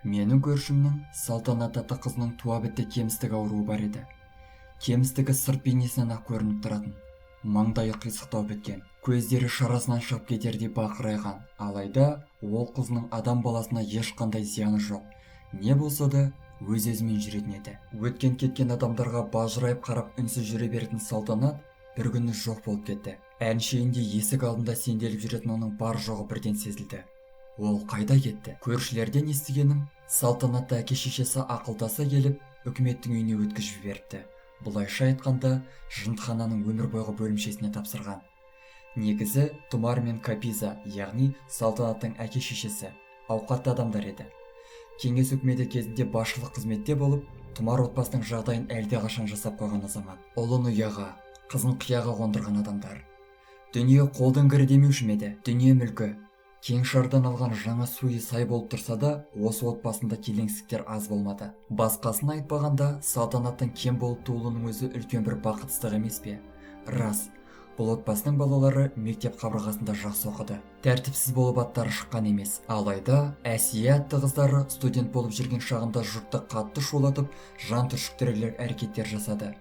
Менің көршімнің Салтанат атты қызының туа бітті кемістік ауруы бар еді. Кемістігі сырт бейнесінен ақ көрініп тұратын. Маңдайы қисықтау біткен, көздері шарасынан шығып кетердей бақырайған. Алайда ол қызының адам баласына ешқандай зияны жоқ. Не болса да өз-өзімен жүретін еді. Өткен кеткен адамдарға бажырайып қарап үнсіз жүре беретін Салтанат бір күні жоқ болып кетті. Әншейінде есік алдында сенделіп жүретін оның бар жоғы бірден сезілді. Ол қайда кетті? Көршілерден естігенім, Салтанатты әке-шешесі ақылдаса келіп, үкіметтің үйіне өткізіп жіберіпті. Бұлайша айтқанда, жындхананың өмір бойғы бөлімшесіне тапсырған. Негізі Тұмар мен Капиза, яғни Салтанаттың әке-шешесі, ауқатты адамдар еді. Кеңес үкіметі кезінде басшылық қызметте болып, Тұмар отбасының жағдайын әлдеқашан жасап қойған азамат. Ұлын ұяға, қызын қияға қондырған адамдар. Дүние қолдан кірі демеуші ме еді? Дүние мүлкі кең шардан алған жаңа суы сай болып тұрса да, осы отбасында келеңсіздіктер аз болмады. Басқасын айтпағанда, Салтанаттың кем болып туылуының өзі үлкен бір бақытсыздық емес пе? Рас, бұл отбасының балалары мектеп қабырғасында жақсы оқыды. Тәртіпсіз болып аттары шыққан емес. Алайда Әсия атты қыздары студент болып жүрген шағында жұртты қатты шулатып, жан түршіктірерлік әрекеттер жасады.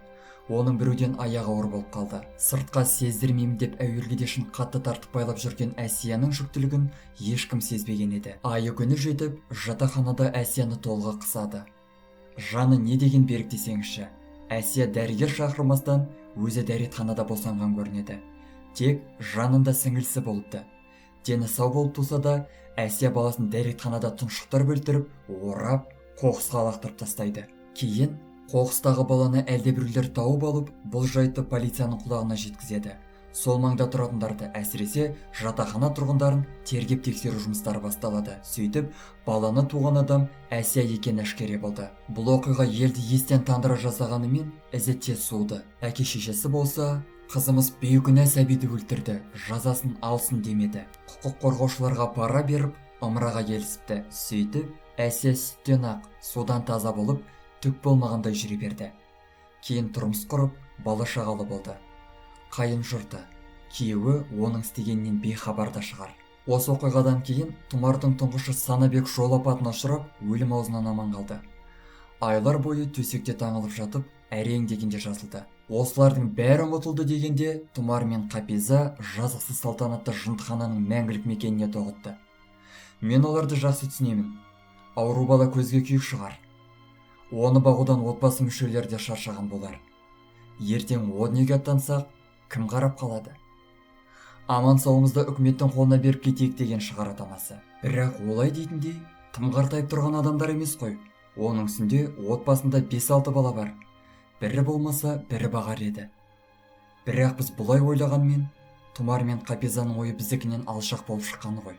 Оның біреуден аяғы ауыр болып қалды. Сыртқа сездірмеймін деп әуелгіде шын қатты тартып байлап жүрген Әсияның жүктілігін ешкім сезбеген еді. Айы күні жетіп, жатақханада Әсияны толға қысады. Жаны не деген берік десеңізші. Әсия дәрігер шақырмастан өзі дәретханада босанған көрінеді. Тек жанында сіңілісі болыпты. Дені сау болып туса да, Әсия баласын дәретханада тұншықтырып өлтіріп, орап, қоқысқа лақтырып тастайды. Кейін қоқыстағы баланы әлдебіреулер тауып алып, бұл жайтты полицияның құлағына жеткізеді. Сол маңда тұратындарды, әсіресе жатақхана тұрғындарын тергеп тексеру жұмыстары басталады. Сөйтіп, баланы туған адам Әсия екені әшкере болды. Бұл оқиға елді естен тандыра жасағанымен, ізі тез суыды. Әке-шешесі болса, қызымыз бейкүнә сәбиді өлтірді, жазасын алсын демеді. Құқық қорғаушыларға пара беріп, ымыраға келісіпті. Сөйтіп, Әсия сүттен ақ, судан таза болып, түк болмағандай жүре берді. Кейін тұрмыс құрып, бала шағалы болды. Қайын жұрты, күйеуі оның істегенінен бейхабарда шығар. Осы оқиғадан кейін Тұмардың тұңғышы Санабек жол апатына ұшырап, өлім аузынан аман қалды. Айлар бойы төсекте таңылып жатып, әрең дегенде жазылды. Осылардың бәрі ұмытылды дегенде, Тұмар мен Қапиза жазықсыз Салтанатты жындхананың мәңгілік мекеніне тоғытты. Мен оларды жақсы түсінемін. Ауру бала көзге күйік шығар. Оны бағудан отбасы мүшелері де шаршаған болар. Ертең о дүниеге аттансақ, кім қарап қалады? Аман сауымызды үкіметтің қолына беріп кетейік деген шығар ата-анасы. Бірақ олай дейтіндей, тым қартайып тұрған адамдар емес қой. Оның үстінде отбасында 5-6 бала бар. Бірі болмаса, бірі бағар еді. Бірақ біз бұлай ойлағанмен, Тұмар мен Қапизаның ойы біздікінен алшақ болып шыққаны ғой.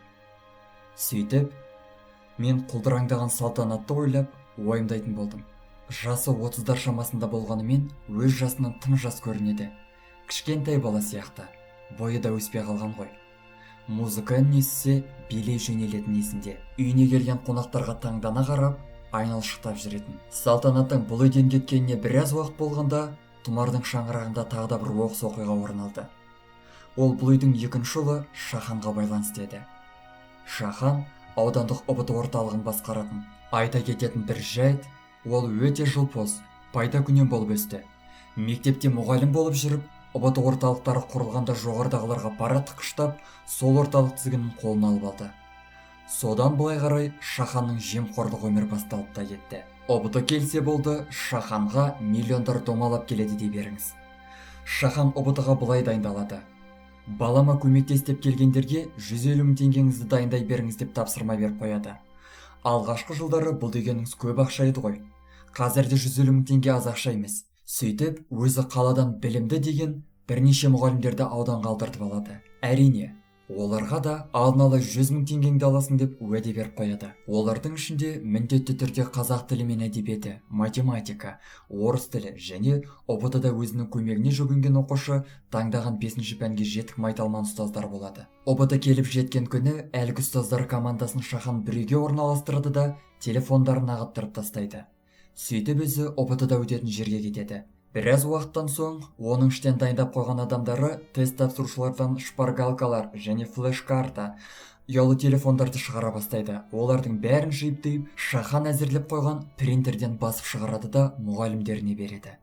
Сөйтіп, мен құлдыраңдаған Салтанатты ойлап, уайымдайтын болдым. Жасы 30-дар шамасында болғанымен, өз жасынан тым жас көрінеді. Кішкентай бала сияқты, бойы да өспей қалған ғой. Музыка естісе, билей жөнелетін есінде. Үйіне келген қонақтарға таңдана қарап, айналшықтап жүретін. Салтанаттың бұл үйден кеткеніне біраз уақыт болғанда, Тұмардың шаңырағында тағы да бір оқыс оқиға орын алды. Ол бұл үйдің екінші ұлы Шаханға байланысты еді. Шахан аудандық ұбт орталығын басқаратын. Айта кететін бір жайт, ол өте жылпос, пайда күнен болып өсті. Мектепте мұғалім болып жүріп, ұбт орталықтары құрылғанда жоғарыдағыларға пара тыққыштап, сол орталық тізгінін қолына алып алды. Содан былай қарай Шаханның жемқорлық өмір басталып та кетті. ұбт келсе болды, Шаханға миллиондар домалап келеді дей беріңіз. Шахан ұбт-ға былай дайындалады. Балама көмектес деп келгендерге 150 мың теңгеңізді дайындай беріңіз деп тапсырма беріп қояды. Алғашқы жылдары бұл дегеніңіз көп ақша еді ғой. Қазірде 150 мың теңге аз ақша емес. Сөйтіп, өзі қаладан білімді деген бірнеше мұғалімдерді ауданға алдыртып алады. Әрине, оларға да алдын ала 100 мың теңгеңді аласың деп уәде беріп қояды. Олардың ішінде міндетті түрде қазақ тілі мен әдебиеті, математика, орыс тілі және ұбт-да өзінің көмегіне жүгінген оқушы таңдаған 5-ші пәнге жетік майталман ұстаздар болады. ұбт келіп жеткен күні әлгі ұстаздар командасын Шахан бірге орналастырады да телефондарын ағыттырып тастайды. Сөйтіп өзі ұбт-да өтетін жерге кетеді. Біраз уақыттан соң, оның іштен дайындап қойған адамдары тест тапсырушылардан шпаргалкалар және флеш-карта, ұялы телефондарды шығара бастайды. Олардың бәрін жиып-түйіп, Шахан әзірлеп қойған принтерден басып шығарады да мұғалімдеріне береді.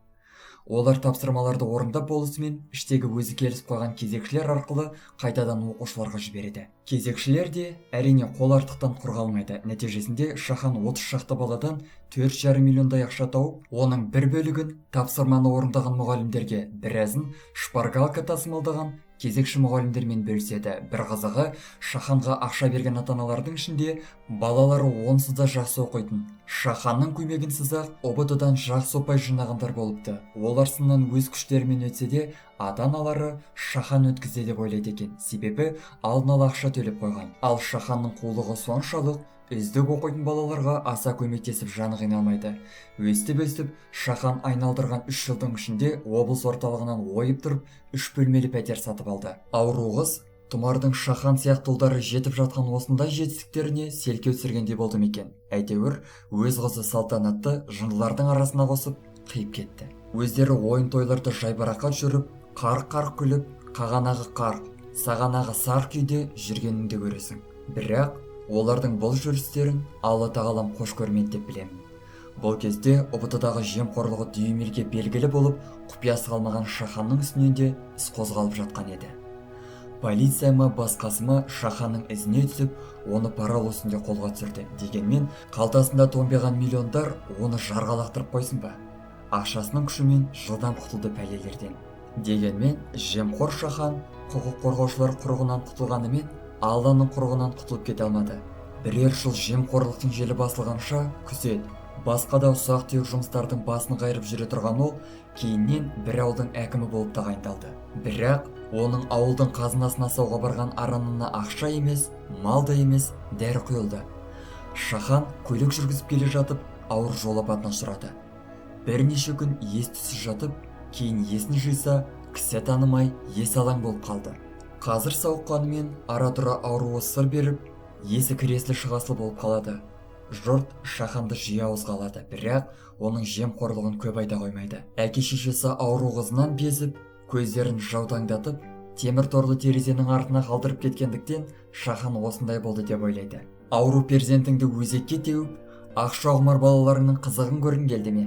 Олар тапсырмаларды орындап болысымен іштегі өзі келісіп қойған кезекшілер арқылы қайтадан оқушыларға жібереді. Кезекшілер де әрине қол артықтан құр қалмайды. Нәтижесінде Шахан 30 шақты баладан 4,5 миллиондай ақша тауып, оның бір бөлігін тапсырманы орындаған мұғалімдерге, біразын шпаргалка тасымалдаған кезекші мұғалімдермен бөліседі. Bir қызығы, Шаханға ақша берген ата-аналардың ішінде балалары онсыз да жақсы оқитын, Шаханның көмегінсіз-ақ ұбт-дан жақсы ұпай жинағандар болыпты. Олар сыннан өз күштерімен өтсе де, ата-аналары Шахан өткізді деп ойлайды екен. Себебі алдын ала ақша төлеп қойған. Ал Шаханның қулығы соншалық, үздік оқитын балаларға аса көмектесіп жаны қиналмайды. Өстіп Шахан айналдырған 3 жылдың ішінде облыс орталығынан ойып тұрып 3 бөлмелі пәтер сатып алды. Ауру қыз Тұмардың Шахан сияқты ұлдары жетіп жатқан осындай жетістіктеріне селкеу түсіргендей болды екен. Әйтеуір, өз қызы Салтанатты жындылардың арасына қосып қиып кетті. Өздері ойын тойларды жайбарақат жүріп, қарқ-қарқ күліп, қағанағы қарқ, сағанағы сар күйде жүргеніңді көресің. Бірақ олардың бұл жүрістерін Алла тағалам қош көрмеді деп білемін. Бұл кезде ұбт-дағы жемқорлығы дүйім елге белгілі болып, құпиясы қалмаған Шаханның үстінен де іс қозғалып жатқан еді. Полиция ма басқасы ма Шаханның ізіне түсіп, оны пара үстінде қолға түсірді. Дегенмен, қалтасында томбаған миллиондар оны жарғалақтырып қойсын ба? Ақшасының күшімен жылдам құтылды пәлелерден. Дегенмен, жемқор Шахан құқық қорғаушылар құрығынан құтылғанымен, Алланың құрығынан құтылып кете алмады. Бірер жыл жемқорлықтың желі басылғанша күзет, басқа да ұсақ-түйек жұмыстардың басын қайырып жүре тұрған ол, кейіннен бір ауылдың әкімі болып тағайындалды. Бірақ оның ауылдың қазынасына сауға барған аранына ақша емес, мал да емес, дәрі құйылды. Шахан көлік жүргізіп келе жатып, ауыр жол апатына ұшырады. Бірнеше күн ес-түссіз жатып, кейін есін жиса, кісі танымай, ес алаң болып қалды. Қазір сауыққанымен ара-тұра ауруы сыр беріп, есі кіреслі шығаслы болып қалады. Жұрт Шаханды жиі ауызға алады, бірақ оның жемқорлығын көп айта қоймайды. Әке-шешесі ауру қызынан безіп, көздерін жаутаңдатып, темір торлы терезенің артына қалдырып кеткендіктен Шахан осындай болды деп ойлайды. Ауру перзентіңді өзекке теуіп, ақша құмар балаларыңның қызығын көргің келді ме?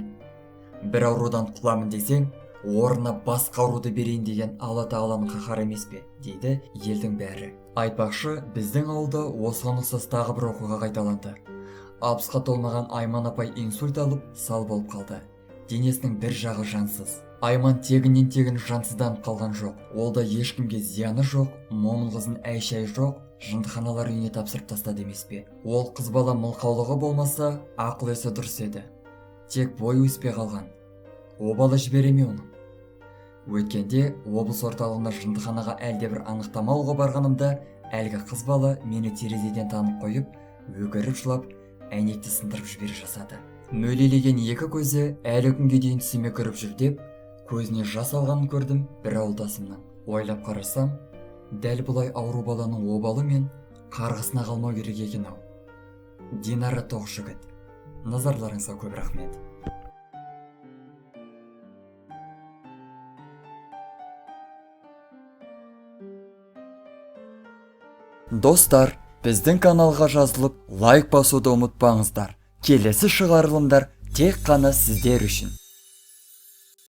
Бір аурудан құтыламын десең, орнына басқа ауруды берейін деген Алла тағаланың қаһары емес пе, дейді елдің бәрі. Айтпақшы, біздің ауылда осыған ұқсас тағы бір оқиға қайталанды. 60-қа толмаған Айман апай инсульт алып, сал болып қалды. Денесінің бір жағы жансыз. Айман тегінен жансызданып қалған жоқ. Ол да ешкімге зияны жоқ, момын қызын әй-шәй жоқ, жындыханалар үйіне тапсырып тастады емес пе. Ол қыз бала мылқаулығы болмаса, ақыл-есі дұрыс еді. Тек бойы өспей қалған. Обалы жібере ме оны? Өткенде облыс орталығына жындыханаға әлдебір анықтама алуға барғанымда, әлгі қыз бала мені терезеден танып қойып, өкіріп жылап, әйнекті сындырып жібере жасады. Мөлелеген екі көзі әлі күнге дейін түсіме кіріп жүр деп, көзіне жас алғанын көрдім бір ауылдасымнан. Ойлап қарасам, дәл бұлай ауру баланың обалы мен қарғысына қалмау керек екен-ау. Динара Тоқжігіт. Назарларыңызға көп рахмет. Достар, біздің каналға жазылып, лайк басуды ұмытпаңыздар. Келесі шығарылымдар тек қана сіздер үшін.